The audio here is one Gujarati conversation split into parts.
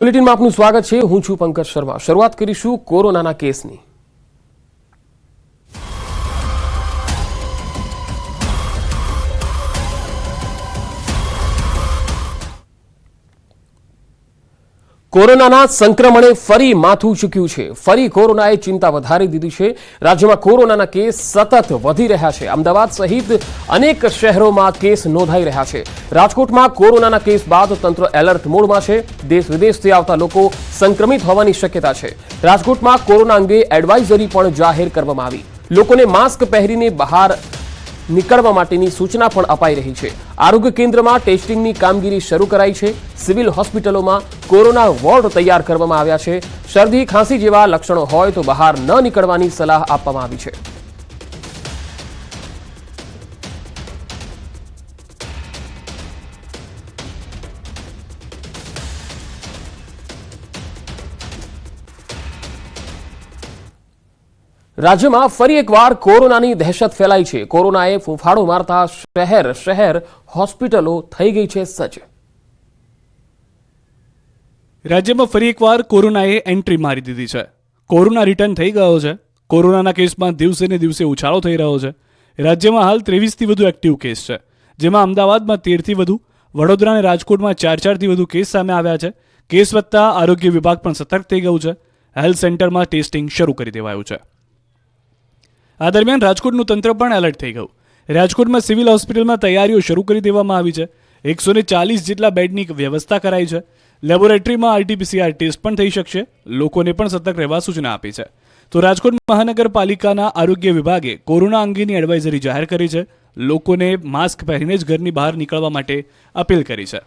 બુલેટિનમાં આપનું સ્વાગત છે। હું છું પંકજ શર્મા। શરૂઆત કરીશું કોરોનાના કેસની। કોરોનાના સંક્રમણે ફરી માથું ચૂક્યું છે। ફરી કોરોનાએ ચિંતા વધારી દીધી છે। રાજ્યમાં કોરોનાના કેસ સતત વધી રહ્યા છે। અમદાવાદ સહિત અનેક શહેરોમાં કેસ નોંધાઈ રહ્યા છે। રાજકોટમાં કોરોનાના કેસ બાદ તંત્ર એલર્ટ મોડમાં છે। દેશ વિદેશથી આવતા લોકો સંક્રમિત હોવાની શક્યતા છે। રાજકોટમાં કોરોના અંગે એડવાઇઝરી પણ જાહેર કરવામાં આવી। લોકોને માસ્ક પહેરીને બહાર નીકળવા માટેની સૂચના પણ અપાઈ રહી છે। આરોગ્ય કેન્દ્રમાં ટેસ્ટિંગની કામગીરી શરૂ કરાઈ છે। સિવિલ હોસ્પિટલોમાં કોરોના વોર્ડ તૈયાર કરવામાં આવ્યા છે। શરદી ખાંસી જેવા લક્ષણો હોય તો બહાર ન નીકળવાની સલાહ આપવામાં આવી છે। રાજ્યમાં ફરી એકવાર કોરોનાની દહેશત ફેલાઈ છે। કોરોનાએ ફૂંફાડો મારતા શહેર હોસ્પિટલો થઈ ગઈ છે સજ્જ। રાજ્યમાં ફરી એકવાર કોરોનાએ એન્ટ્રી મારી દીધી છે। કોરોના રિટર્ન થઈ ગયો છે। કોરોનાના કેસમાં દિવસે ને દિવસે ઉછાળો થઈ રહ્યો છે। રાજ્યમાં હાલ 23થી વધુ એક્ટિવ કેસ છે, જેમાં અમદાવાદમાં 13થી વધુ, વડોદરા અને રાજકોટમાં 4થી વધુ કેસ સામે આવ્યા છે। કેસ વધતા આરોગ્ય વિભાગ પણ સતર્ક થઈ ગયું છે। હેલ્થ સેન્ટરમાં ટેસ્ટિંગ શરૂ કરી દેવાયું છે। આ દરમિયાન રાજકોટનું તંત્ર પણ એલર્ટ થઈ ગયું। રાજકોટમાં સિવિલ હોસ્પિટલમાં તૈયારીઓ શરૂ કરી દેવામાં આવી છે। 140 જેટલા બેડની વ્યવસ્થા કરાઈ છે। લેબોરેટરીમાં RT-PCR ટેસ્ટ પણ થઈ શકશે। લોકોને પણ સતર્ક રહેવા સૂચના આપી છે। તો રાજકોટ મહાનગરપાલિકાના આરોગ્ય વિભાગે કોરોના અંગેની એડવાઇઝરી જાહેર કરી છે। લોકોને માસ્ક પહેરીને જ ઘરની બહાર નીકળવા માટે અપીલ કરી છે।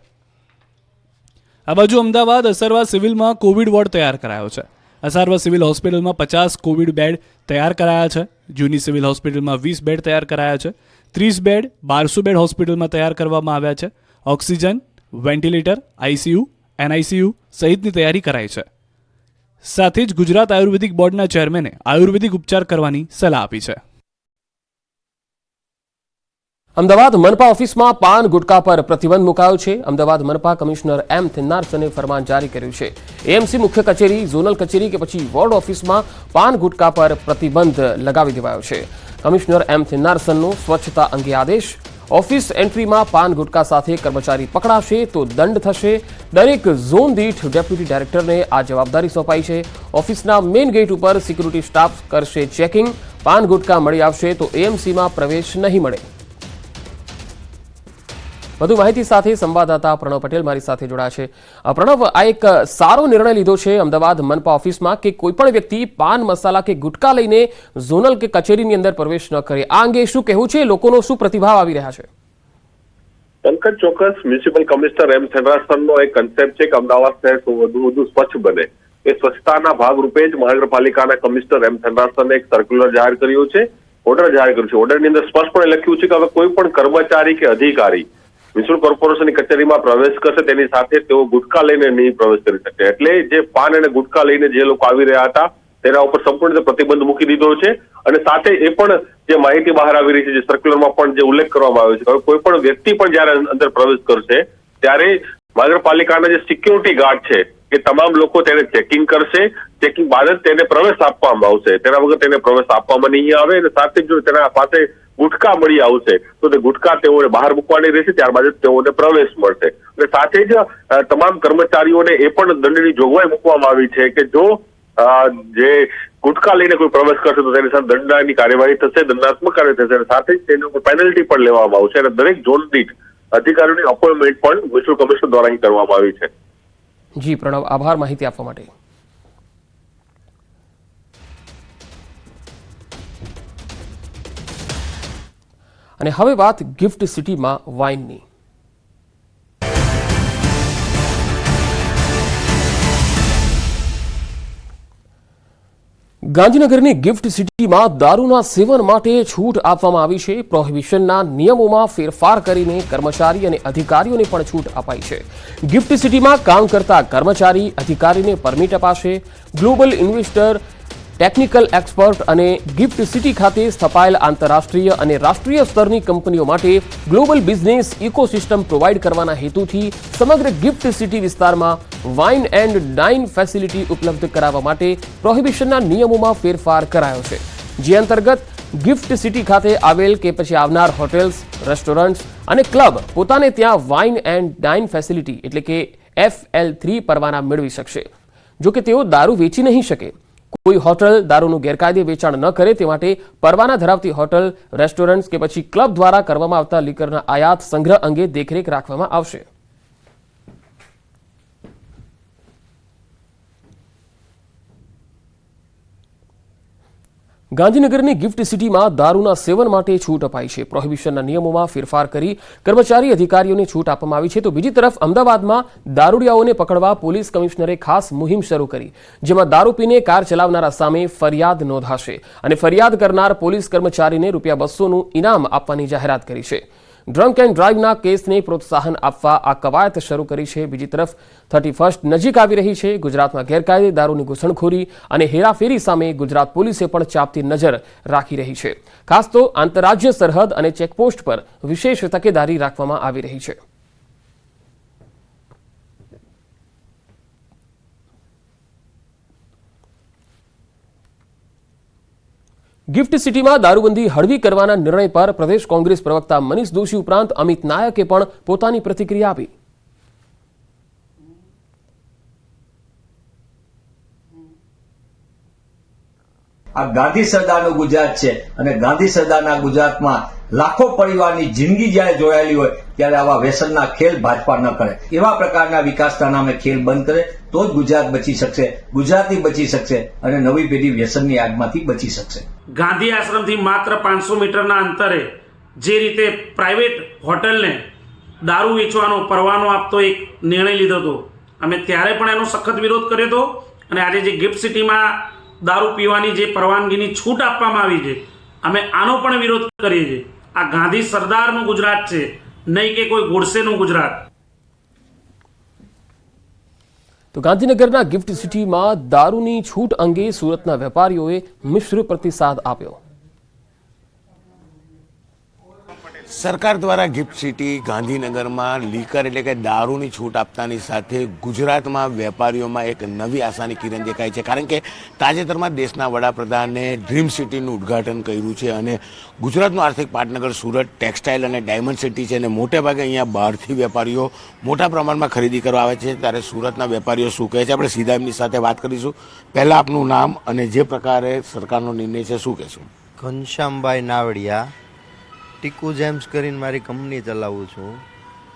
આ બાજુ અમદાવાદ અસરવા સિવિલમાં કોવિડ વોર્ડ તૈયાર કરાયો છે। અસારવા સિવિલ હોસ્પિટલમાં 50 કોવિડ બેડ તૈયાર કરાયા છે। જૂની સિવિલ હોસ્પિટલમાં 20 બેડ તૈયાર કરાયા છે। 30 બેડ 1200 બેડ હોસ્પિટલમાં તૈયાર કરવામાં આવ્યા છે। ઓક્સિજન, વેન્ટિલેટર, ICU, NICU સહિતની તૈયારી કરાઈ છે। સાથે જ ગુજરાત આયુર્વેદિક બોર્ડના ચેરમેને આયુર્વેદિક ઉપચાર કરવાની સલાહ આપી છે। અમદાવાદ મનપા ઓફિસમાં પાન ગુટકા પર પ્રતિબંધ મુકાયો છે। અમદાવાદ મનપા કમિશનર M થિન્નારસને ફરમાન જારી કર્યું છે। AMC મુખ્ય કચેરી, ઝોનલ કચેરી કે પછી વોર્ડ ઓફિસમાં પાન ગુટકા પર પ્રતિબંધ લગાવી દેવાયો છે। કમિશનર M થિન્નારસનનો સ્વચ્છતા અંગે આદેશ। ઓફિસ એન્ટ્રીમાં પાન ગુટકા સાથે કર્મચારી પકડાશે તો દંડ થશે। દરેક ઝોન દીઠ ડેપ્યુટી ડાયરેક્ટરને આ જવાબદારી સોંપાઈ છે। ઓફિસના મેઇન ગેટ ઉપર સિક્યુરિટી સ્ટાફ કરશે ચેકિંગ। પાન ગુટકા મળી આવશે તો AMCમાં પ્રવેશ નહીં મળે। વધુ માહિતી સાથે સંવાદદાતા પ્રણવ પટેલ મારી સાથે જોડાયા છે। પ્રણવ, આ એક સારો નિર્ણય લીધો છે અમદાવાદ મનપા ઓફિસમાં કે કોઈ પણ વ્યક્તિ પાન મસાલા કે ગુટકા લઈને ઝોનલ કે કચેરીની અંદર પ્રવેશ ન કરે। આ અંગે શું કહેવું છે? લોકોનો શું પ્રતિભાવ આવી રહ્યા છે? પંકજ, ચોક્કસ મ્યુનિસિપલ કમિશનર M થિન્નારસનનો એક કન્સેપ્ટ છે કે અમદાવાદ શહેર વધુ સ્વચ્છ બને। એ સ્વચ્છતાના ભાગરૂપે જ મહાનગરપાલિકાના કમિશનર M થિન્નારસને એક સર્ક્યુલર જાહેર કર્યું છે, ઓર્ડર જાહેર કર્યું છે। ઓર્ડરની અંદર સ્પષ્ટપણે લખ્યું છે કે હવે કોઈ પણ કર્મચારી કે અધિકારી મ્યુનિસિપલ કોર્પોરેશનની કચેરીમાં પ્રવેશ કરશે તેની સાથે તેઓ ગુટકા લઈને નહીં પ્રવેશ કરી શકે। એટલે જે પાન અને ગુટકા લઈને જે લોકો આવી રહ્યા હતા તેના ઉપર સંપૂર્ણ રીતે પ્રતિબંધ મૂકી દીધો છે। અને સાથે એ પણ જે માહિતી બહાર આવી રહી છે, જે સર્ક્યુલરમાં પણ જે ઉલ્લેખ કરવામાં આવ્યો છે કે કોઈ પણ વ્યક્તિ પણ જયારે અંદર પ્રવેશ કરશે ત્યારે મહાનગરપાલિકાના જે સિક્યુરિટી ગાર્ડ છે એ તમામ લોકો તેને ચેકિંગ કરશે। ચેકિંગ બાદ જ તેને પ્રવેશ આપવામાં આવશે। તેના વગર તેને પ્રવેશ આપવામાં નહીં આવે। અને સાથે જો તેના પાસે ગુટકા મળી આવશે તો તે ગુટકા તેઓને બહાર મૂકવાની રહેશે, ત્યારબાદ જ તેઓને પ્રવેશ મળશે। અને સાથે જ તમામ કર્મચારીઓને એ પણ દંડની જોગવાઈ મૂકવામાં આવી છે કે જો જે ગુટકા લઈને કોઈ પ્રવેશ કરશે તો તેની સાથે દંડની કાર્યવાહી થશે, દંડાત્મક કાર્યવાહી થશે। અને સાથે જ તેની ઉપર પેનલ્ટી પણ લેવામાં આવશે। અને દરેક ઝોન દીઠ અધિકારીઓની અપોઇન્ટમેન્ટ પણ મ્યુનિસિપલ કમિશનર દ્વારા અહીં કરવામાં આવી છે। જી પ્રણવ, આભાર માહિતી આપવા માટે। અને હવે વાત ગિફ્ટ સિટીમાં વાઇનની। ગાંધીનગરની ગિફ્ટ સિટીમાં દારૂના સેવન માટે છૂટ આપવામાં આવી છે। પ્રોહિબિશનના નિયમોમાં ફેરફાર કરીને કર્મચારી અને અધિકારીઓને પણ છૂટ અપાઈ છે। ગિફ્ટ સિટીમાં કામ કરતા કર્મચારી અધિકારીને પરમિટ અપાશે। ગ્લોબલ ઇન્વેસ્ટર ટેકનિકલ એક્સપર્ટ અને ગિફ્ટ સિટી ખાતે સ્થપાયેલ આંતરરાષ્ટ્રીય અને રાષ્ટ્રીય સ્તરની કંપનીઓ માટે ગ્લોબલ બિઝનેસ ઇકોસિસ્ટમ પ્રોવાઈડ કરવાના હેતુથી સમગ્ર ગિફ્ટ સિટી વિસ્તારમાં વાઇન એન્ડ ડાઇન ફેસિલિટી ઉપલબ્ધ કરાવવા માટે પ્રોહિબિશનના નિયમોમાં ફેરફાર કરાયો છે, જે અંતર્ગત ગિફ્ટ સિટી ખાતે આવેલ કે પછી આવનાર હોટેલ્સ, રેસ્ટોરન્ટ્સ અને ક્લબ પોતાને ત્યાં વાઇન એન્ડ ડાઇન ફેસિલિટી એટલે કે FL3 પરવાના મેળવી શકશે. જો કે તેઓ દારૂ વેચી નહીં શકે. કોઈ હોટલ દારૂનું ગેરકાયદે વેચાણ ન કરે તે માટે પરવાના ધરાવતી હોટલ, રેસ્ટોરન્ટ્સ કે પછી ક્લબ દ્વારા કરવામાં આવતા લીકરના આયાત સંગ્રહ અંગે દેખરેખ રાખવામાં આવશે. ગાંધીનગરની ગિફ્ટ સિટીમાં દારૂના સેવન માટે છૂટ અપાઈ છે. પ્રોહિબિશનના નિયમોમાં ફેરફાર કરી કર્મચારી અધિકારીઓને છૂટ આપવામાં આવી છે. તો બીજી તરફ અમદાવાદમાં દારૂડિયાઓને પકડવા પોલીસ કમિશનરે ખાસ મુહિમ શરૂ કરી, જેમાં દારૂ પીને કાર ચલાવનારા સામે ફરિયાદ નોંધાશે અને ફરિયાદ કરનાર પોલીસ કર્મચારીને ₹200નું ઇનામ આપવાની જાહેરાત કરી છે. ડ્રંક એન્ડ ડ્રાઇવના કેસને પ્રોત્સાહન આપવા આ કવાયત શરૂ કરી છે. બીજી તરફ 31st નજીક આવી રહી છે. ગુજરાતમાં ગેરકાયદે દારૂની ઘૂસણખોરી અને હેરાફેરી સામે ગુજરાત પોલીસે પણ ચાંપતી નજર રાખી રહી છે. ખાસ તો આંતરરાજ્ય સરહદ અને ચેકપોસ્ટ પર વિશેષ તકેદારી રાખવામાં આવી રહી છે. ગિફ્ટ સિટીમાં દારૂબંધી હળવી કરવાના નિર્ણય પર પ્રદેશ કોંગ્રેસ પ્રવક્તા મનીષ દોશી ઉપરાંત અમિત નાયકે પણ પોતાની પ્રતિક્રિયા આપી. આ ગાંધી સરદારનું ગુજરાત છે અને ગાંધી સરદારના ગુજરાતમાં લાખો પરિવારની જિંદગી જ્યારે જોડાયેલી હોય ત્યારે આવા વ્યસનના ખેલ ભાજપા ન કરે. એવા પ્રકારના વિકાસના નામે ખેલ બંધ કરે તો જ ગુજરાત બચી શકશે, ગુજરાતી બચી શકશે અને નવી પેઢી વ્યસનની આગમાંથી બચી શકશે. ગાંધી આશ્રમથી માત્ર 500 મીટરના અંતરે જે રીતે પ્રાઇવેટ હોટલને દારૂ વેચવાનો પરવાનો આપતો એક નિર્ણય લીધો હતો, અમે ત્યારે પણ એનો સખત વિરોધ કર્યો હતો અને આજે જે ગિફ્ટ સિટીમાં દારૂ પીવાની જે પરવાનગીની છૂટ આપવામાં આવી છે, અમે આનો પણ વિરોધ કરીએ છીએ. આ ગાંધી સરદારનું ગુજરાત છે, નહીં કે કોઈ ગોડસેનું ગુજરાત. તો ગાંધીનગરના ગિફ્ટ સિટીમાં દારૂની છૂટ અંગે સુરતના વેપારીઓએ મિશ્ર પ્રતિસાદ આપ્યો. સરકાર દ્વારા ગિફ્ટ સિટી ગાંધીનગરમાં લીકર એટલે કે દારૂની છૂટ આપતાની સાથે ગુજરાતમાં વેપારીઓમાં એક નવી આશાની કિરણ દેખાય છે. કારણ કે તાજેતરમાં દેશના વડાપ્રધાને ડ્રીમ સિટીનું ઉદ્ઘાટન કર્યું છે અને ગુજરાતનું આર્થિક પાટનગર સુરત ટેક્સટાઇલ અને ડાયમંડ સિટી છે અને મોટે ભાગે અહીંયા બહારથી વેપારીઓ મોટા પ્રમાણમાં ખરીદી કરવા આવે છે. ત્યારે સુરતના વેપારીઓ શું કહે છે, આપણે સીધા એમની સાથે વાત કરીશું. પહેલાં આપનું નામ અને જે પ્રકારે સરકારનો નિર્ણય છે શું કહેશું? ઘનશ્યામભાઈ નાવડિયા, ટીકુ જેમ્સ કરીને મારી કંપની ચલાવું છું.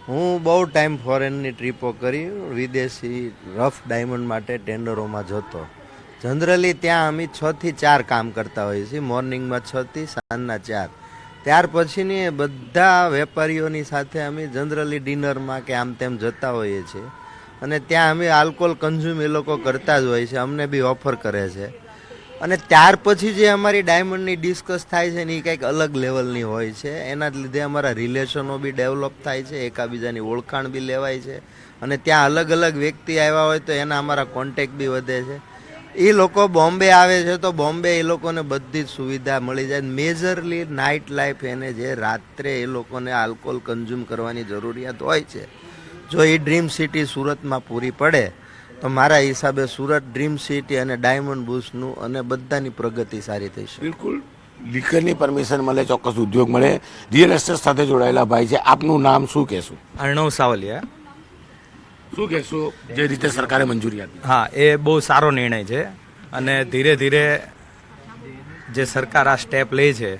હું બહુ ટાઈમ ફોરેનની ટ્રીપો કરી, વિદેશી રફ ડાયમંડ માટે ટેન્ડરોમાં જતો. જનરલી ત્યાં અમે 6 થી 4 કામ કરતા હોઈએ છીએ, મોર્નિંગમાં 6 થી સાંજના 4. ત્યાર પછીની બધા વેપારીઓની સાથે અમે જનરલી ડિનરમાં કે આમ તેમ જતા હોઈએ છીએ અને ત્યાં અમે આલ્કોહોલ કન્ઝ્યુમ એ લોકો કરતા જ હોય છે, અમને બી ઓફર કરે છે. અને ત્યાર પછી જે અમારી ડાયમંડની ડિસ્કસ થાય છે ને એ કંઈક અલગ લેવલની હોય છે. એના લીધે અમારા રિલેશનો બી ડેવલપ થાય છે, એકાબીજાની ઓળખાણ બી લેવાય છે અને ત્યાં અલગ અલગ વ્યક્તિ આવ્યા હોય તો એના અમારા કોન્ટેક્ટ બી વધે છે. એ લોકો બોમ્બે આવે છે તો બોમ્બે એ લોકોને બધી જ સુવિધા મળી જાય. મેજરલી નાઇટ લાઈફ એને જે રાત્રે એ લોકોને આલ્કોહોલ કન્ઝ્યુમ કરવાની જરૂરિયાત હોય છે, જો એ ડ્રીમ સિટી સુરતમાં પૂરી પડે તો મારા હિસાબે સુરત ડ્રીમ સિટી અને ડાયમંડ બુશનું અને બધાની પ્રગતિ સારી થઈ છે. બિલકુલ, લીકરની પરમિશન મળે, ચોક્કસ ઉદ્યોગ મળે. રિયલ એસ્ટેટ સાથે જોડાયેલા ભાઈ છે, આપનું નામ શું કહેશું? અર્ણવ સાવલિયા. શું કહેશું જે રીતે સરકારે મંજૂરી આપી? હા, એ બહુ સારો નિર્ણય છે અને ધીરે ધીરે જે સરકાર આ સ્ટેપ લે છે,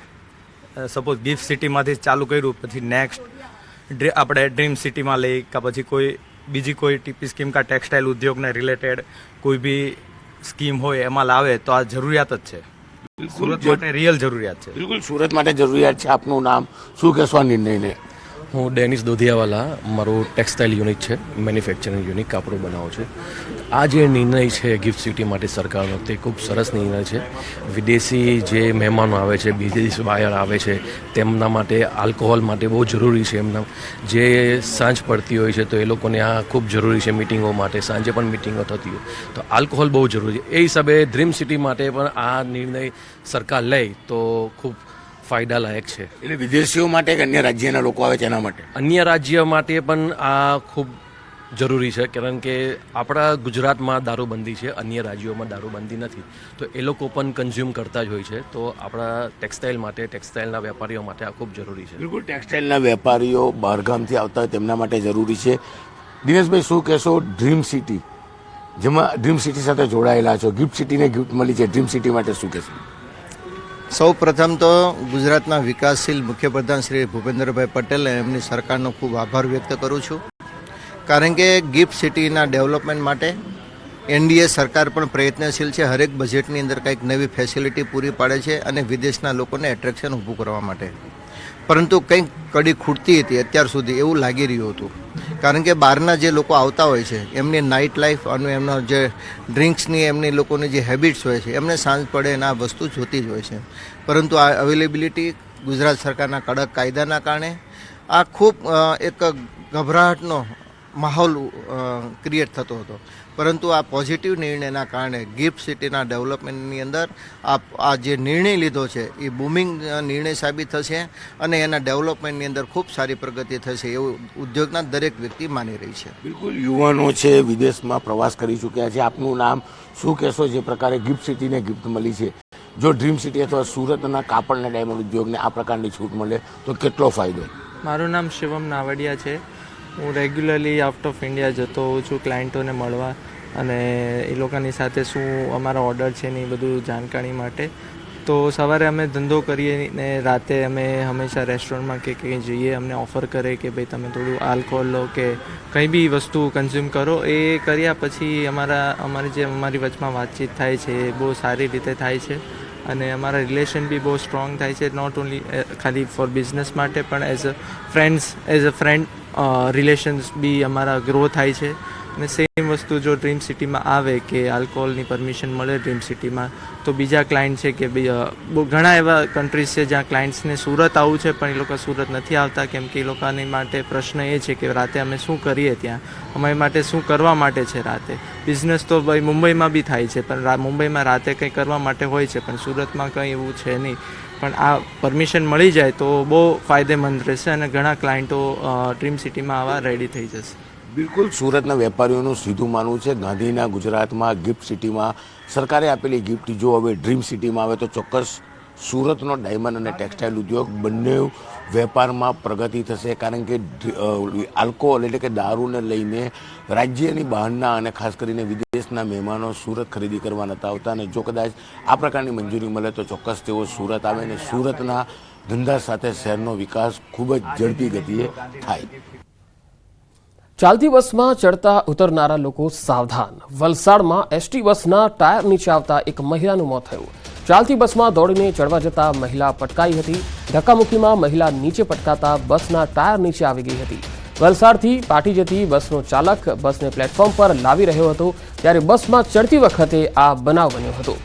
સપોઝ ગિફ્ટ સિટીમાંથી ચાલુ કર્યું પછી નેક્સ્ટ આપણે ડ્રીમ સિટીમાં લઈ કે પછી કોઈ બીજી કોઈ ટીપી સ્કીમ કા ટેક્સટાઇલ ઉદ્યોગને રિલેટેડ કોઈ બી સ્કીમ હોય એમાં લાવે તો આ જરૂરિયાત જ છે. સુરત માટે રિયલ જરૂરિયાત છે. બિલકુલ, સુરત માટે જરૂરિયાત છે. આપનું નામ શું કહેશો આ નિર્ણયને? હું ડેનિસ દોધિયાવાલા, મારું ટેક્સટાઇલ યુનિટ છે, મેન્યુફેક્ચરિંગ યુનિટ, કાપડું બનાવું છું. આ જે નિર્ણય છે ગિફ્ટ સિટી માટે સરકારનો તે ખૂબ સરસ નિર્ણય છે. વિદેશી જે મહેમાનો આવે છે, વિદેશી બહાર આવે છે, તેમના માટે આલ્કોહોલ માટે બહુ જરૂરી છે. એમના જે સાંજ પડતી હોય છે તો એ લોકોને આ ખૂબ જરૂરી છે મિટિંગો માટે. સાંજે પણ મિટિંગો થતી હોય તો આલ્કોહોલ બહુ જરૂરી છે. એ હિસાબે ડ્રીમ સિટી માટે પણ આ નિર્ણય સરકાર લે તો ખૂબ ફાયદાલાયક છે. એટલે વિદેશીઓ માટે કે અન્ય રાજ્યના લોકો આવે છે એના માટે? અન્ય રાજ્ય માટે પણ આ ખૂબ જરૂરી છે, કારણ કે આપણા ગુજરાતમાં દારૂબંધી છે, અન્ય રાજ્યોમાં દારૂબંધી નથી, તો એ લોકો પણ કન્ઝ્યુમ કરતા જ હોય છે. તો આપણા ટેક્સટાઇલ માટે, ટેક્સટાઇલના વેપારીઓ માટે આ ખૂબ જરૂરી છે. બિલકુલ, ટેક્સટાઇલના વેપારીઓ બહારગામથી આવતા હોય તેમના માટે જરૂરી છે. દિનેશભાઈ, શું કહેશો ડ્રીમ સિટી, જેમાં ડ્રીમ સિટી સાથે જોડાયેલા છો, ગિફ્ટ સિટીને ગિફ્ટ મળી છે, ડ્રીમ સિટી માટે શું કહેશો? સૌ પ્રથમ તો ગુજરાતના વિકાસશીલ મુખ્યપ્રધાન શ્રી ભૂપેન્દ્રભાઈ પટેલ અને એમની સરકારનો ખૂબ આભાર વ્યક્ત કરું છું, કારણ કે ગિફ્ટ સિટીના ડેવલપમેન્ટ માટે એનડીએ સરકાર પણ પ્રયત્નશીલ છે. હરેક બજેટની અંદર કંઈક નવી ફેસિલિટી પૂરી પાડે છે અને વિદેશના લોકોને એટ્રેક્શન ઊભું કરવા માટે. પરંતુ કંઈક કડી ખૂટતી હતી અત્યાર સુધી એવું લાગી રહ્યું હતું, કારણ કે બહારના જે લોકો આવતા હોય છે એમની નાઇટ લાઈફ અને એમનો જે ડ્રિંક્સની એમની લોકોની જે હેબિટ્સ હોય છે એમને સાંજ પડે અને આ વસ્તુ જોતી જ હોય છે. પરંતુ આ અવેલેબિલિટી ગુજરાત સરકારના કડક કાયદાના કારણે આ ખૂબ એક ગભરાટનો માહોલ ક્રિએટ થતો હતો. પરંતુ આ પોઝિટિવ નિર્ણયના કારણે ગિફ્ટ સિટીના ડેવલપમેન્ટની અંદર આ જે નિર્ણય લીધો છે એ બૂમિંગ નિર્ણય સાબિત થશે અને એના ડેવલપમેન્ટની અંદર ખૂબ સારી પ્રગતિ થશે એવું ઉદ્યોગના દરેક વ્યક્તિ માની રહી છે. બિલકુલ, યુવાનો છે, વિદેશમાં પ્રવાસ કરી ચૂક્યા છે. આપનું નામ, શું કહેશો જે પ્રકારે ગિફ્ટ સિટીને ગિફ્ટ મળી છે? જો ડ્રીમ સિટી અથવા સુરતના કાપડના ડાયમંડ ઉદ્યોગને આ પ્રકારની છૂટ મળે તો કેટલો ફાયદો? મારું નામ શિવમ નાવડિયા છે. હું રેગ્યુલરલી આઉટ ઓફ ઇન્ડિયા જતો હોઉં છું ક્લાયન્ટોને મળવા અને એ લોકોની સાથે શું અમારા ઓર્ડર છે ને એ બધું જાણકારી માટે. તો સવારે અમે ધંધો કરીએ ને રાતે અમે હંમેશા રેસ્ટોરન્ટમાં કે કંઈ જઈએ, અમને ઓફર કરે કે ભાઈ તમે થોડું આલ્કોહોલ લો કે કંઈ બી વસ્તુ કન્ઝ્યુમ કરો. એ કર્યા પછી અમારી વચમાં વાતચીત થાય છે એ બહુ સારી રીતે થાય છે અને અમારા રિલેશન બી બહુ સ્ટ્રોંગ થાય છે. નોટ ઓન્લી ખાલી ફોર બિઝનેસ માટે પણ એઝ અ ફ્રેન્ડ રિલેશન્સ બી અમારા ગ્રો થાય છે. અને સેમ વસ્તુ જો ડ્રીમ સિટીમાં આવે કે આલ્કોહોલની પરમિશન મળે ડ્રીમ સિટીમાં તો બીજા ક્લાયન્ટ છે કે બહુ ઘણા એવા કન્ટ્રીઝ છે જ્યાં ક્લાયન્ટ્સને સુરત આવવું છે પણ એ લોકો સુરત નથી આવતા, કેમ કે એ લોકોની માટે પ્રશ્ન એ છે કે રાતે અમે શું કરીએ, ત્યાં અમારી માટે શું કરવા માટે છે રાતે. બિઝનેસ તો ભાઈ મુંબઈમાં બી થાય છે પણ મુંબઈમાં રાતે કંઈ કરવા માટે હોય છે પણ સુરતમાં કંઈ એવું છે નહીં. પણ આ પરમિશન મળી જાય તો બહુ ફાયદેમંદ રહેશે અને ઘણા ક્લાયન્ટો ડ્રીમ સિટીમાં આવવા રેડી થઈ જશે. બિલકુલ, સુરતના વેપારીઓનું સીધું માનવું છે ગાંધીના ગુજરાતમાં ગિફ્ટ સિટીમાં સરકારે આપેલી ગિફ્ટ જો હવે ડ્રીમ સિટીમાં આવે તો ચોક્કસ સુરતનો ડાયમંડ અને ટેક્સટાઇલ ઉદ્યોગ બંને વેપારમાં પ્રગતિ થશે. કારણ કે આલ્કોહોલ એટલે કે દારૂને લઈને રાજ્યની બહારના અને ખાસ કરીને વિદેશના મહેમાનો સુરત ખરીદી કરવા નહોતા આવતા અને જો કદાચ આ પ્રકારની મંજૂરી મળે તો ચોક્કસ તેઓ સુરત આવે અને સુરતના ધંધા સાથે શહેરનો વિકાસ ખૂબ જ ઝડપી ગતિએ થાય. ચાલતી બસમાં ચડતા ઉતરનારા લોકો સાવધાન. વલસાડમાં એસટી બસના ટાયર નીચે આવતા એક મહિલાનું મોત થયું. ચાલતી બસમાં દોડીને ચડવા જતા મહિલા પટકાઈ હતી. ધક્કામુક્કીમાં મહિલા નીચે પટકાતા બસના ટાયર નીચે આવી ગઈ હતી. વલસાડથી પાટી જતી બસનો ચાલક બસને પ્લેટફોર્મ પર લાવી રહ્યો હતો ત્યારે બસમાં ચડતી વખતે આ બનાવ બન્યો હતો.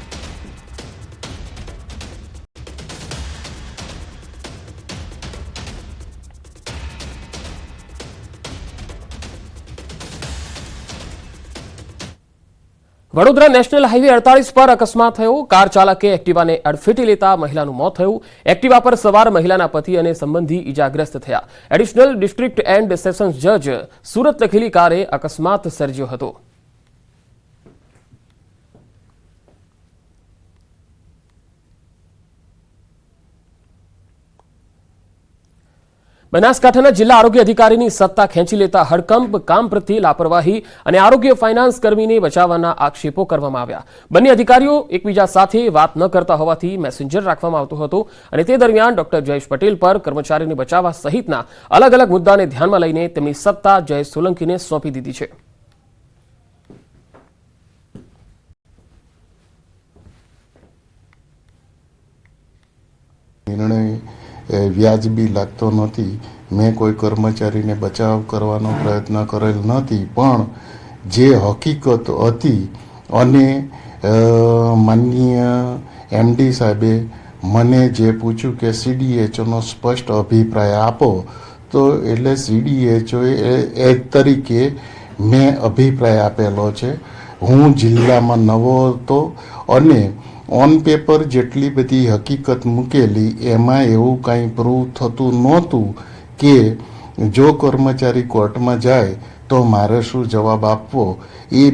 વડોદરા નેશનલ હાઈવે 48 પર અકસ્માત થયો. કાર ચાલકે એક્ટિવાને અડફેટે લેતા મહિલાનું મોત થયું. એક્ટિવા પર સવાર મહિલાના પતિ અને સંબંધી ઇજાગ્રસ્ત થયા. એડિશનલ ડિસ્ટ્રિક્ટ એન્ડ સેશન્સ જજ સુરત લખેલી કારે અકસ્માત સર્જ્યો હતો. બનાસકાંઠાના જિલ્લા આરોગ્ય અધિકારીની સત્તા ખેંચી લેતા હડકંપ, કામ પ્રત્યે લાપરવાહી અને આરોગ્ય ફાઇનાન્સ કર્મીને બચાવવાના આક્ષેપો કરવામાં આવ્યા. બંને અધિકારીઓ એકબીજા સાથે વાત ન કરતા હોવાથી મેસેન્જર રાખવામાં આવતો હતો અને તે દરમિયાન ડોક્ટર જયેશ પટેલ પર કર્મચારીને બચાવવા સહિતના અલગ અલગ મુદ્દાને ધ્યાનમાં લઈને તેમની સત્તા જયેશ સોલંકીને સોંપી દીધી છે. વ્યાજબી લાગતો નથી. મેં કોઈ કર્મચારીને બચાવ કરવાનો પ્રયત્ન કરેલ નથી, પણ જે હકીકત હતી અને માનનીય એમડી સાહેબે મને જે પૂછ્યું કે CDHOનો સ્પષ્ટ અભિપ્રાય આપો, તો એટલે CDHO એ તરીકે મેં અભિપ્રાય આપેલો છે. હું જિલ્લામાં નવો હતો અને ઓન પેપર જેટલી બધી હકીકત મૂકેલી એમાં એવું કાંઈ પ્રૂવ થતું નહોતું કે જો કર્મચારી કોર્ટમાં જાય તો મારે શું જવાબ આપવો. એ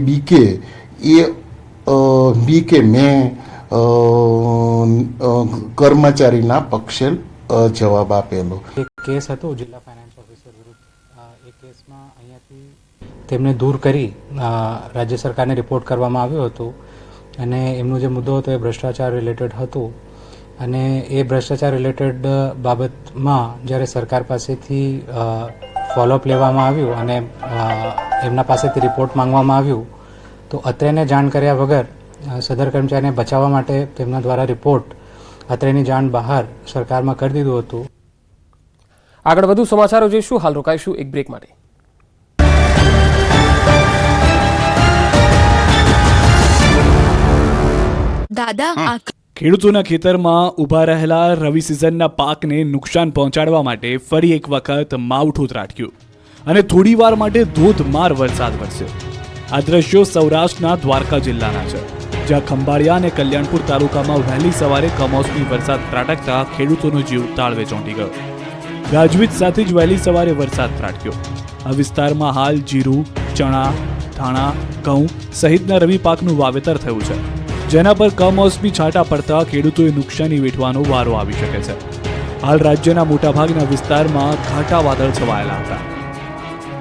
બીકે મેં કર્મચારીના પક્ષે જવાબ આપેલો. એક કેસ હતો જિલ્લા ફાઇનાન્સ ઓફિસર વિરુદ્ધ. એ કેસમાં અહીંયાથી તેમને દૂર કરી રાજ્ય સરકારને રિપોર્ટ કરવામાં આવ્યો હતો અને એમનો જે મુદ્દો હતો એ ભ્રષ્ટાચાર રિલેટેડ હતું અને એ ભ્રષ્ટાચાર રિલેટેડ બાબતમાં જ્યારે સરકાર પાસેથી ફોલોઅપ લેવામાં આવ્યું અને એમના પાસેથી રિપોર્ટ માંગવામાં આવ્યું તો અત્રેને જાણ કર્યા વગર સદર કર્મચારીને બચાવવા માટે તેમના દ્વારા રિપોર્ટ અત્રેની જાણ બહાર સરકારમાં કરી દીધું હતું. આગળ વધુ સમાચારો જોઈશું. હાલ રોકાઈશું એક બ્રેક માટે. ખેડૂતોના ખેતરમાં ઊભા રહેલા રવિ સિઝનના પાકને નુકસાન પહોંચાડવા માટે ફરી એક વખત માવઠું ત્રાટક્યું અને થોડીવાર માટે ધોધમાર વરસાદ વરસ્યો. આ દ્રશ્યો સૌરાષ્ટ્રના દ્વારકા જિલ્લાના છે, જ્યાં ખંભાળિયા અને કલ્યાણપુર તાલુકામાં વહેલી સવારે કમોસમી વરસાદ ત્રાટકતા ખેડૂતોનો જીવ તાળવે ચોંટી ગયો. ગાજવીજ સાથે જ વહેલી સવારે વરસાદ ત્રાટક્યો. આ વિસ્તારમાં હાલ જીરું, ચણા, ધાણા, ઘઉં સહિતના રવિ પાકનું વાવેતર થયું છે, જેના પર કમોસમી છાંટા પડતા ખેડૂતોએ નુકસાની વેઠવાનો વારો આવી શકે છે. હાલ રાજ્યના મોટાભાગના વિસ્તારમાં ઘાટા વાદળ છવાયેલા હતા.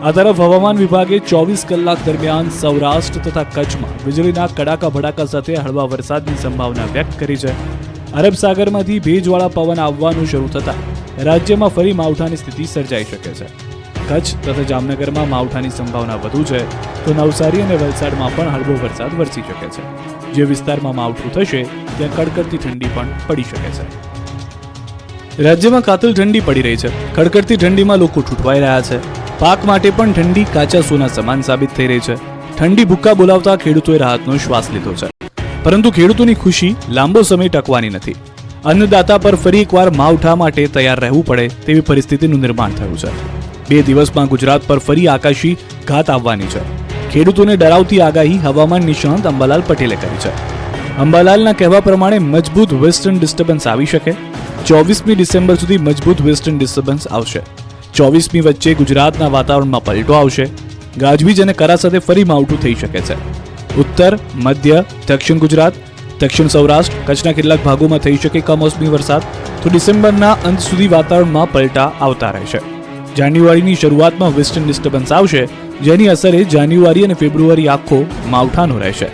આ તરફ હવામાન વિભાગે 24 કલાક દરમિયાન સૌરાષ્ટ્ર તથા કચ્છમાં વીજળીના કડાકા ભડાકા સાથે હળવા વરસાદની સંભાવના વ્યક્ત કરી છે. અરબ સાગરમાંથી ભેજવાળા પવન આવવાનું શરૂ થતાં રાજ્યમાં ફરી માવઠાની સ્થિતિ સર્જાઈ શકે છે. કચ્છ તથા જામનગરમાં માવઠાની સંભાવના વધુ છે, તો નવસારી અને વલસાડમાં પણ હળવો વરસાદ વરસી શકે છે. જે વિસ્તારમાં માવઠું થશે ત્યાં કડકડતી ઠંડી પણ પડી શકે છે. રાજ્યમાં કાતિલ ઠંડી પડી રહી છે. કડકડતી ઠંડીમાં લોકો ઠૂંઠવાઈ રહ્યા છે. પાક માટે પણ ઠંડી કાચા સોના સમાન સાબિત થઈ રહી છે. ઠંડી ભૂક્કા બોલાવતા ખેડૂતોએ રાહતનો શ્વાસ લીધો છે, પરંતુ ખેડૂતોની ખુશી લાંબો સમય ટકવાની નથી. અન્નદાતા પર ફરી એકવાર માવઠા માટે તૈયાર રહેવું પડે તેવી પરિસ્થિતિનું નિર્માણ થયું છે. 2 દિવસમાં ગુજરાત પર ફરી આકાશી ઘાત આવવાની છે. ખેડૂતોને ડરાવતી આગાહી હવામાન નિષ્ણાત અંબાલાલ પટેલે કરી છે. અંબાલાલના કહેવા પ્રમાણે મજબૂત વેસ્ટર્ન ડિસ્ટર્બન્સ આવી શકે. 24મી ડિસેમ્બર સુધી મજબૂત વેસ્ટર્ન ડિસ્ટર્બન્સ આવશે. 24મી વચ્ચે ગુજરાતના વાતાવરણમાં પલટો આવશે. ગાજવીજ અને કરા સાથે ફરી માવઠું થઈ શકે છે. ઉત્તર, મધ્ય, દક્ષિણ ગુજરાત, દક્ષિણ સૌરાષ્ટ્ર, કચ્છના કેટલાક ભાગોમાં થઈ શકે કમોસમી વરસાદ. તો ડિસેમ્બરના અંત સુધી વાતાવરણમાં પલટા આવતા રહેશે. જાન્યુઆરીની શરૂઆતમાં વેસ્ટર્ન ડિસ્ટર્બન્સ આવશે, જેની અસરે જાન્યુઆરી અને ફેબ્રુઆરી આખો માવઠાનો રહેશે.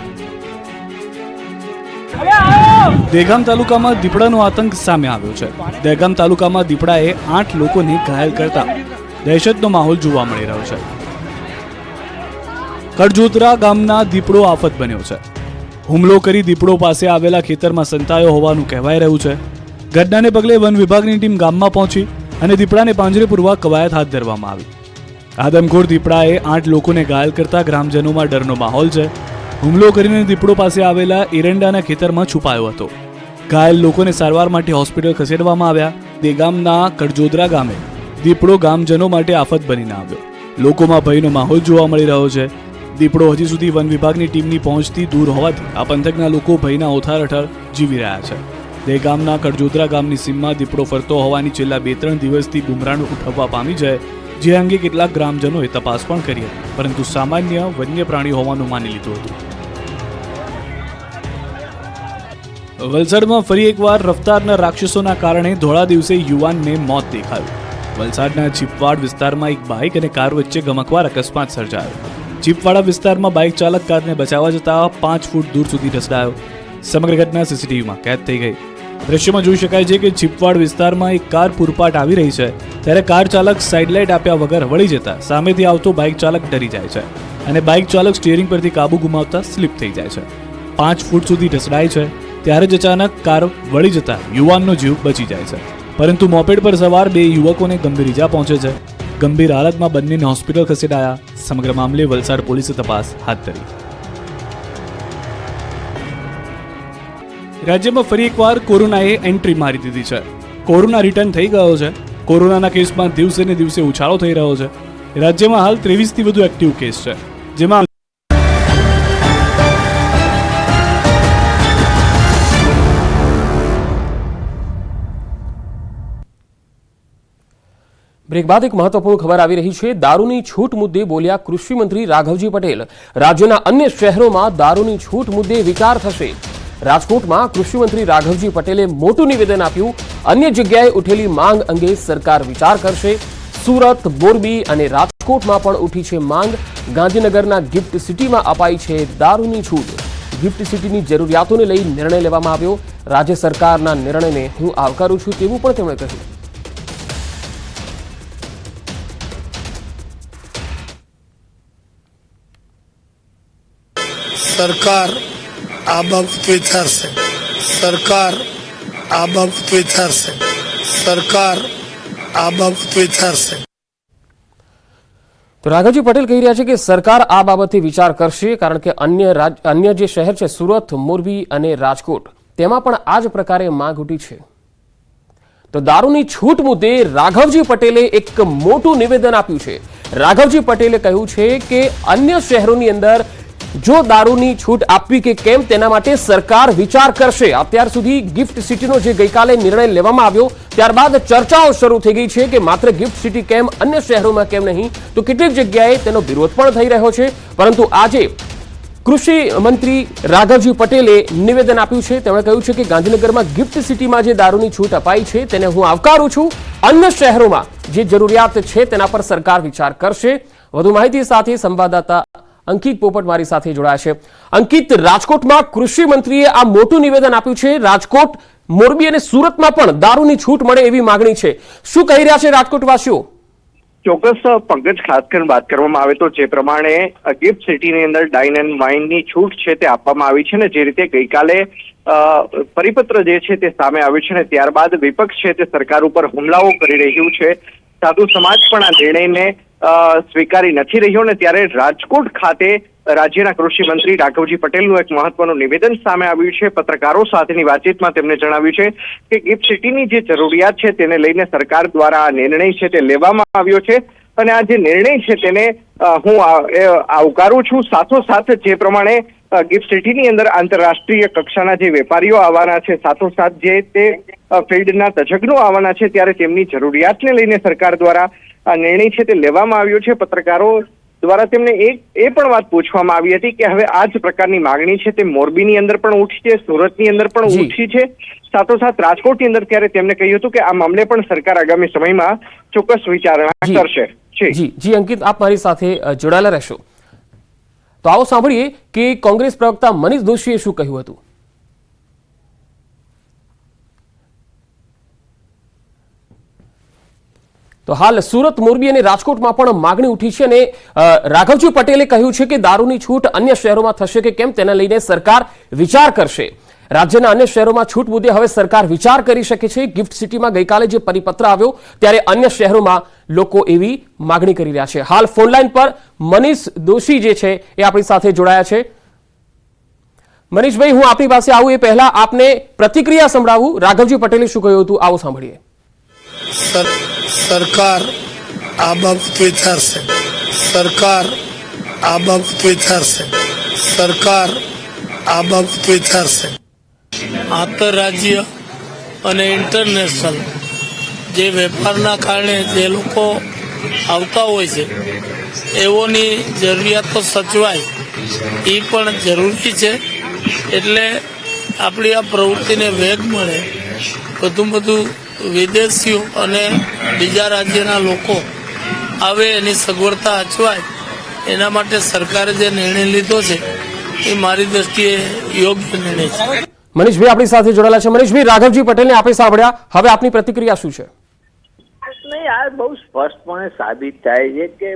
દહેગામ તાલુકામાં દીપડાનો આતંક સામે આવ્યો છે. દહેગામ તાલુકામાં દીપડાએ 8 લોકોને ઘાયલ કરતા દહેશતનો માહોલ જોવા મળી રહ્યો છે. કડજોતરા ગામના દીપડો આફત બન્યો છે. હુમલો કરી દીપડો પાસે આવેલા ખેતરમાં સંતાયો હોવાનું કહેવાઈ રહ્યું છે. ઘટનાને પગલે વન વિભાગની ટીમ ગામમાં પહોંચી અને દીપડાને પાંજરે પૂરવા કવાયત હાથ ધરવામાં આવી. આદમખોર દીપડાએ 8 લોકોને ઘાયલ કરતા ગ્રામજનોમાં ડરનો માહોલ છે. હુમલો કરીને દીપડો પાસે આવેલા એરંડાના ખેતરમાં છુપાયો હતો. ઘાયલ લોકોને સારવાર માટે હોસ્પિટલ ખસેડવામાં આવ્યા. દહેગામના કડજોદરા ગામે દીપડો ગામજનો માટે આફત બનીને આવ્યો. લોકોમાં ભયનો માહોલ જોવા મળી રહ્યો છે. દીપડો હજી સુધી વન વિભાગની ટીમની પહોંચથી દૂર હોવાથી આ પંથકના લોકો ભયના ઓથાર અઠાર જીવી રહ્યા છે. દહેગામના કડજોદરા ગામની સીમમાં દીપડો ફરતો હોવાની છેલ્લા 2-3 દિવસથી બુમરાણ ઉઠાવવા પામી છે, જે અંગે કેટલાક ગ્રામજનોએ તપાસ પણ કરી હતી, પરંતુ સામાન્ય વન્ય પ્રાણી હોવાનું માની લીધું હતું. વલસાડમાં ફરી એકવાર રફતારના રાક્ષસોના કારણે ધોળા દિવસે યુવાનને મોત દેખાયું. વલસાડના ચીપવાડ વિસ્તારમાં એક બાઇક અને કાર વચ્ચે ગમકવાર અકસ્માત સર્જાયો. ચીપવાડા વિસ્તારમાં બાઇક ચાલક કારને બચાવવા જતા 5 ફૂટ દૂર સુધી ઢસડાયો. સમગ્ર ઘટના સીસીટીવીમાં કેદ થઈ ગઈ. દ્રશ્યમાં જોઈ શકાય છે કે ચીપવાડ વિસ્તારમાં એક કાર પૂરપાટ આવી રહી છે, ત્યારે કાર ચાલક સાઇડલાઇટ આપ્યા વગર વળી જતા સામેથી આવતો બાઇક ચાલક ડરી જાય છે અને બાઇક ચાલક સ્ટીયરિંગ પરથી કાબુ ગુમાવતા સ્લીપ થઈ જાય છે. 5 ફૂટ સુધી ઢસડાય છે, ત્યારે જ અચાનક કાર વળી જતા યુવાનનો જીવ બચી જાય છે, પરંતુ મોપેડ પર સવાર 2 યુવકોને ગંભીર ઈજા પહોંચે છે. ગંભીર હાલતમાં બંનેને હોસ્પિટલ ખસેડાયા. સમગ્ર મામલે વલસાડ પોલીસે તપાસ હાથ ધરી. રાજ્યમાં ફરી એકવાર કોરોનાએ એન્ટ્રી મારી દીધી છે. કોરોના રિટર્ન થઈ ગયો છે. કોરોનાના કેસમાં દિવસે ને દિવસે ઉછાળો થઈ રહ્યો છે. રાજ્યમાં હાલ 23થી વધુ એક્ટિવ કેસ છે, જેમાં બ્રેક બાદ એક મહત્વપૂર્ણ ખબર આવી રહી છે. દારૂની છૂટ મુદ્દે બોલ્યા કૃષિ મંત્રી રાઘવજી પટેલ. રાજ્યના અન્ય શહેરોમાં દારૂની છૂટ મુદ્દે વિચાર થશે. રાજકોટમાં કૃષિ મંત્રી રાઘવજી પટેલે મોટું નિવેદન આપ્યું. અન્ય જગ્યાએ ઉઠેલી માંગ અંગે સરકાર વિચાર કરશે. સુરત, મોરબી અને રાજકોટમાં પણ ઉઠી છે માંગ. ગાંધીનગરના ગિફ્ટ સિટીમાં અપાઈ છે દારૂની છૂટ. ગિફ્ટ સિટીની જરૂરિયાતોને લઈ નિર્ણય લેવામાં આવ્યો. રાજ્ય સરકારના નિર્ણયને હું આવકારું છું તેવું પણ તેમણે કહ્યું. સરકાર આ બાબત વિચારશે. સરકાર આ બાબત વિચારશે. સરકાર આ બાબત વિચારશે. તો રાઘવજી પટેલ કહી રહ્યા છે કે સરકાર આ બાબતે વિચાર કરશે, કારણ કે અન્ય જે શહેર છે સુરત, મોરબી અને રાજકોટ, તેમાં પણ આ જ પ્રકારે માંગ ઉઠી છે. તો દારૂની છૂટ મુદ્દે રાઘવજી પટેલે એક મોટું નિવેદન આપ્યું છે. રાઘવજી પટેલે કહ્યું છે કે અન્ય શહેરોની અંદર જો દારૂની છૂટ આપવી કે કેમ તેના માટે સરકાર વિચાર કરશે. અત્યાર સુધી ગિફ્ટ સિટીનો જે ગઈકાલે નિર્ણય લેવામાં આવ્યો ત્યારબાદ ચર્ચાઓ શરૂ થઈ ગઈ છે કે માત્ર ગિફ્ટ સિટી કેમ, અન્ય શહેરોમાં કેમ નહીં, તો કેટલીક જગ્યાએ તેનો વિરોધ પણ થઈ રહ્યો છે. પરંતુ આજે કૃષિ મંત્રી રાઘવજી પટેલે નિવેદન આપ્યું છે. તેમણે કહ્યું છે કે ગાંધીનગરમાં ગિફ્ટ સિટીમાં જે દારૂની છૂટ અપાઈ છે તેને હું આવકારું છું. અન્ય શહેરોમાં જે જરૂરિયાત છે તેના પર સરકાર વિચાર કરશે. વધુ માહિતી સાથે સંવાદદાતા અંકિત પોપટ મારી સાથે જોડાયા છે. અંકિત, રાજકોટમાં કૃષિ મંત્રીએ આ મોટું નિવેદન આપ્યું છે. રાજકોટ, મોરબી અને સુરતમાં પણ દારૂની છૂટ મળે એવી માંગણી છે. શું કહી રહ્યા છે રાજકોટવાસીઓ? ચોક્કસ પંકજ, ખાસ કરીને વાત કરવામાં આવે તો જે પ્રમાણે ગિફ્ટ સિટીની અંદર ડાઇન એન્ડ વાઇનની છૂટ છે તે આપવામાં આવી છે ને જે રીતે ગઈકાલે પરિપત્ર જે છે તે સામે આવ્યું છે ને ત્યારબાદ વિપક્ષ છે તે સરકાર ઉપર હુમલાઓ કરી રહ્યું છે. સાધુ સમાજ પણ આ નિર્ણયને સ્વીકારી નથી રહ્યો ને ત્યારે રાજકોટ ખાતે રાજ્યના કૃષિ મંત્રી રાઘવજી પટેલનું એક મહત્વનું નિવેદન સામે આવ્યું છે. પત્રકારો સાથેની વાતચીતમાં તેમણે જણાવ્યું છે કે ગિફ્ટ સિટીની જે જરૂરિયાત છે તેને લઈને સરકાર દ્વારા આ નિર્ણય છે તે લેવામાં આવ્યો છે અને આ જે નિર્ણય છે તેને હું આવકારું છું. સાથોસાથ જે પ્રમાણે ગિફ્ટ સિટીની અંદર આંતરરાષ્ટ્રીય કક્ષાના જે વેપારીઓ આવવાના છે, સાથોસાથ જે તે ફિલ્ડના તજજ્ઞો આવવાના છે, ત્યારે તેમની જરૂરિયાતને લઈને સરકાર દ્વારા આ નિર્ણય છે તે લેવામાં આવ્યો છે. પત્રકારો દ્વારા તેમને એ પણ વાત પૂછવામાં આવી હતી કે હવે આ જ પ્રકારની માગણી છે તે મોરબીની અંદર પણ ઉઠી છે, સુરતની અંદર પણ ઉઠી છે, સાથોસાથ રાજકોટની અંદર. ત્યારે તેમણે કહ્યું હતું કે આ મામલે પણ સરકાર આગામી સમયમાં ચોક્કસ વિચારણા કરશે. જી અંકિત, આપ મારી સાથે જોડાયેલા રહેશો. તો આવો સાંભળીએ કે કોંગ્રેસ પ્રવક્તા મનીષ દોશીએ શું કહ્યું હતું. તો હાલ સુરત, મોરબી અને રાજકોટમાં પણ માગણી ઉઠી છે અને રાઘવજી પટેલે કહ્યું છે કે દારૂની છૂટ અન્ય શહેરોમાં થશે કે કેમ તેને લઈને સરકાર વિચાર કરશે. રાજ્યના અન્ય શહેરોમાં છૂટ મુદ્દે હવે સરકાર વિચાર કરી શકે છે. ગિફ્ટ સિટીમાં ગઈકાલે જે પરિપત્ર આવ્યો ત્યારે અન્ય શહેરોમાં લોકો એવી માગણી કરી રહ્યા છે. હાલ ફોનલાઈન પર મનીષ દોશી જે છે એ આપણી સાથે જોડાયા છે. મનીષભાઈ, હું આપણી પાસે આવું એ પહેલા આપને પ્રતિક્રિયા સંભળાવું. રાઘવજી પટેલે શું કહ્યું હતું આવો સાંભળીએ. સરકાર આ બાબત વિચારશે. સરકાર આ બાબત વિચારશે. સરકાર આ બાબત વિચારશે. આંતરરાજ્ય અને ઇન્ટરનેશનલ જે વેપારના કારણે જે લોકો આવતા હોય છે એઓની જરૂરિયાતો સચવાય એ પણ જરૂરી છે. એટલે આપણી આ પ્રવૃત્તિને વેગ મળે, બધું વિદેશીઓ અને બીજા રાજ્યના લોકો આવે એની સગવડતા અચવાય એના માટે સરકારે જે નિર્ણય લીધો છે એ મારી દ્રષ્ટિએ યોગ્ય નિર્ણય છે. મનીષભાઈ આપણી સાથે જોડાયેલા છે. મનીષભાઈ, રાઘવજી પટેલને આપણે સાંભળ્યા, હવે આપની પ્રતિક્રિયા શું છે? નહીં, આ બહુ સ્પષ્ટપણે સાબિત થાય છે કે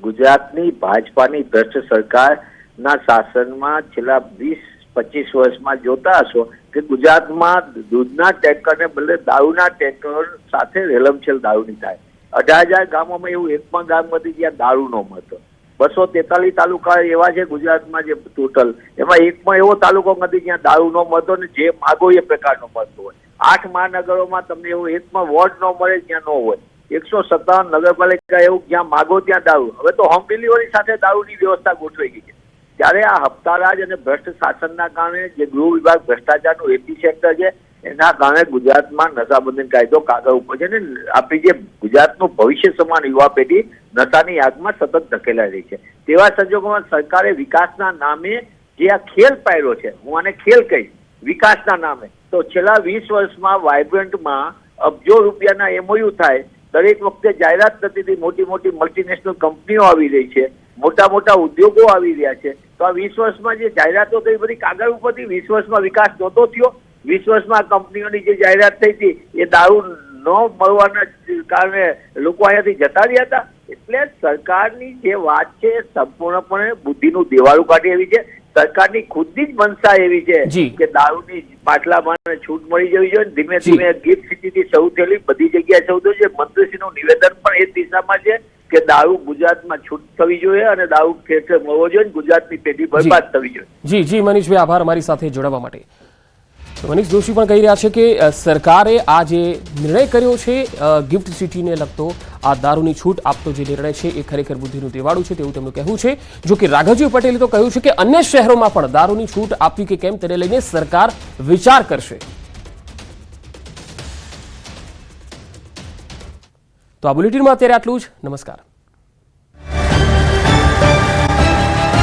ગુજરાતની ભાજપાની ભ્રષ્ટ સરકારના શાસનમાં છેલ્લા 20-25 વર્ષમાં જોતા હશો કે ગુજરાતમાં દૂધના ટેન્કરને બદલે દારૂના ટેન્કર સાથે રેલમછેલ દારૂની થાય. 18,000 ગામોમાં એવું એક પણ ગામ નથી જ્યાં દારૂ ન મળતો. 243 તાલુકા એવા છે ગુજરાતમાં જે ટોટલ, એમાં એક પણ એવો તાલુકો નથી જ્યાં દારૂ ન મળતો ને જે માગો એ પ્રકારનો મળતો હોય. 8 મહાનગરોમાં તમને એવું એક પણ વોર્ડ ન મળે જ્યાં ન હોય. 157 નગરપાલિકા એવું જ્યાં માગો ત્યાં દારૂ. હવે તો હોમ ડિલિવરી સાથે દારૂની વ્યવસ્થા ગોઠવાઈ ગઈ છે. ત્યારે આ હપ્તારાજ અને ભ્રષ્ટ શાસનના કારણે જે ગૃહ વિભાગ ભ્રષ્ટાચારનું એપિસેન્ટર છે, એના કારણે ગુજરાતમાં નશાબંધી કાયદો કાગળ ઉપર છે ને આપણી જે ગુજરાતનું ભવિષ્ય સમાન યુવા પેઢી નશાની આગમાં સતત ધકેલાઈ રહી છે. તેવા સંજોગોમાં સરકારે વિકાસના નામે જે આ ખેલ પાડ્યો છે, હું આને ખેલ કહીશ, વિકાસના નામે, તો છેલ્લા 20 વર્ષમાં વાઇબ્રન્ટમાં અબજો રૂપિયાના એમઓયુ થાય, દરેક વખતે જાહેરાત થતી મોટી મોટી મલ્ટીનેશનલ કંપનીઓ આવી રહી છે, મોટા મોટા ઉદ્યોગો આવી રહ્યા છે. તો આ 20 વર્ષમાં જે જાહેરાતો થઈ બધી કાગળ ઉપરથી, 20 વર્ષમાં વિકાસ નહોતો થયો. 20 વર્ષમાં કંપનીઓની જે જાહેરાત થઈ હતી એ દારૂ ન મળવાના કારણે લોકો અહીંયાથી જતા રહ્યા હતા. એટલે સરકારની જે વાત છે એ સંપૂર્ણપણે બુદ્ધિનું દેવાળું કાઢી એવી છે. સરકારની ખુદની જ મનસા એવી છે કે દારૂની પાટલામાં છૂટ મળી જવી જોઈએ. ધીમે ધીમે ગિફ્ટ સિટીથી શરૂ થયેલી બધી જગ્યાએ શરૂ થયું છે. મંત્રીશ્રીનું નિવેદન પણ એ દિશામાં છે કે દારૂ ગુજરાતમાં છૂટ થવી જોઈએ અને દારૂ ઠેર ઠેર મળવો જોઈએ. ગુજરાતની પેઢી બરબાદ થવી જોઈએ. જી મનીષભાઈ, આભાર અમારી સાથે જોડાવા માટે. મનીષ જોશી પણ કહી રહ્યા છે કે સરકારે આ જે નિર્ણય કર્યો છે ગિફ્ટ સિટીને લગતો, આ દારૂની છૂટ આપતો જે નિર્ણય છે એ ખરેખર બુદ્ધિનું દેવાળું છે તેવું તેમનું કહેવું છે. જો કે રાઘવજી પટેલે તો કહ્યું છે કે અન્ય શહેરોમાં પણ દારૂની છૂટ આપવી કે કેમ તેને લઈને સરકાર વિચાર કરશે. તો આ બુલેટિનમાં અત્યારે આટલું જ. નમસ્કાર.